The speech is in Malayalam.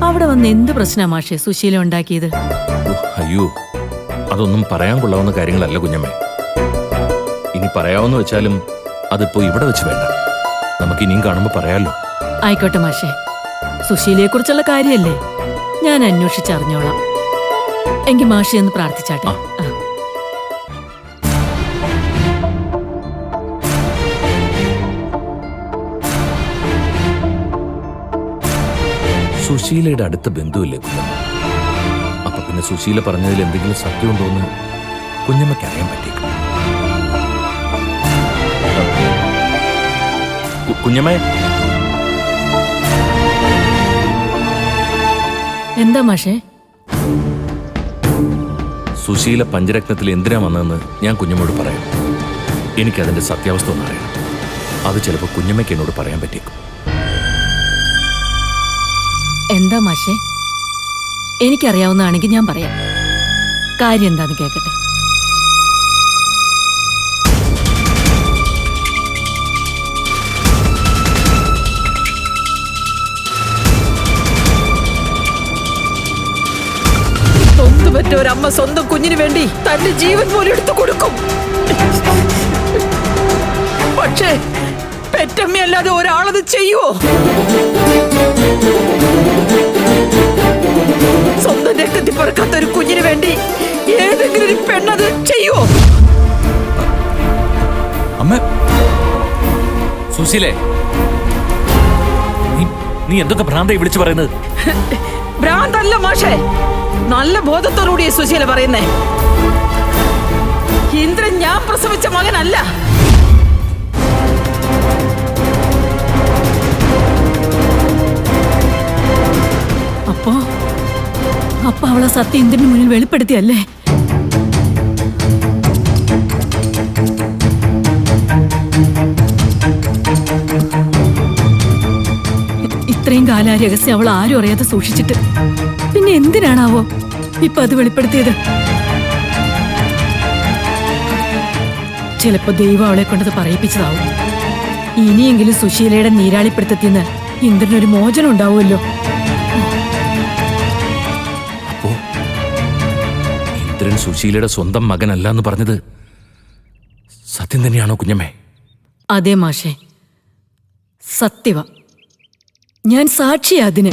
അവിടെ വന്ന് എന്ത് പ്രശ്നമാ മാഷെ സുശീല ഉണ്ടാക്കിയത്? അയ്യോ, അതൊന്നും പറയാൻ കൊള്ളാവുന്ന കാര്യങ്ങളല്ല കുഞ്ഞമ്മേ. ഇനി പറയാമെന്ന് വെച്ചാലും അതിപ്പോ ഇവിടെ വെച്ച് വേണ്ട. നമുക്ക് ഇനിയും കാണുമ്പോ പറയാലോ. ആയിക്കോട്ടെ മാഷെ, സുശീലയെ കുറിച്ചുള്ള കാര്യല്ലേ, ഞാൻ അന്വേഷിച്ചറിഞ്ഞോളാം. എങ്കിൽ മാഷെ ഒന്ന് പ്രാർത്ഥിച്ചാട്ടെ. സുശീലയുടെ അടുത്ത ബന്ധുവല്ലേ കുഞ്ഞമ്മ? അപ്പൊ പിന്നെ സുശീല പറഞ്ഞതിൽ എന്തെങ്കിലും സത്യമുണ്ടോന്ന് കുഞ്ഞമ്മയ്ക്ക് അറിയാൻ പറ്റിയേക്കും. കുഞ്ഞമ്മേ, എന്താ മാഷേ? സുശീല പഞ്ചരത്നത്തിൽ എന്തിനാ വന്നതെന്ന് ഞാൻ കുഞ്ഞമ്മയോട് പറയാം. എനിക്കതിന്റെ സത്യാവസ്ഥ ഒന്ന് അറിയണം. അത് ചിലപ്പോൾ കുഞ്ഞമ്മയ്ക്ക് എന്നോട് പറയാൻ പറ്റിയേക്കും. എന്താ മാഷേ? എനിക്കറിയാവുന്നതാണെങ്കിൽ ഞാൻ പറയാം. കാര്യം എന്താന്ന് കേൾക്കട്ടെ. സ്വന്തം പറ്റ ഒരമ്മ സ്വന്തം കുഞ്ഞിന് വേണ്ടി തന്റെ ജീവൻ പോലെ എടുത്തു കൊടുക്കും. പക്ഷേ പെറ്റമ്മയല്ലാതെ ഒരാളത് ചെയ്യുവോ? സ്വന്തം രക്തത്തിൽ പിറക്കാത്ത ഒരു കുഞ്ഞിന് വേണ്ടി ഏതെങ്കിലും ഒരു പെണ്ണത് ചെയ്യുവോ? അമ്മ, സുശീലേ, നീ എന്തൊക്കെ ഭ്രാന്തായി വിളിച്ചു പറയുന്നത്? ഭ്രാന്തല്ല മാഷേ, നല്ല ബോധത്തോടുകൂടിയ സുശീല പറയുന്നേ. ഇന്ദ്രൻ ഞാൻ പ്രസവിച്ച മകനല്ല. അപ്പൊ അവളെ സത്യം ഇന്ദ്രന് മുന്നിൽ വെളിപ്പെടുത്തിയല്ലേ? ഇത്രയും കാല രഹസ്യം അവൾ ആരും അറിയാതെ സൂക്ഷിച്ചിട്ട് പിന്നെ എന്തിനാണാവോ ഇപ്പൊ അത് വെളിപ്പെടുത്തിയത്? ചിലപ്പോ ദൈവം അവളെ കൊണ്ടത് പറയിപ്പിച്ചതാവും. ഇനിയെങ്കിലും സുശീലയുടെ നീരാളിപ്പെടുത്തത്തിന്ന് ഇന്ദ്രനൊരു മോചനം ഉണ്ടാവുമല്ലോ. അപ്പോ ഇന്ദ്രൻ സുശീലയുടെ സ്വന്തം മകനല്ല എന്ന് പറഞ്ഞത് സത്യം തന്നെയാണോ കുഞ്ഞമ്മേ? അതെ മാഷേ, സത്യവ. ഞാൻ സാക്ഷിയാ അതിന്.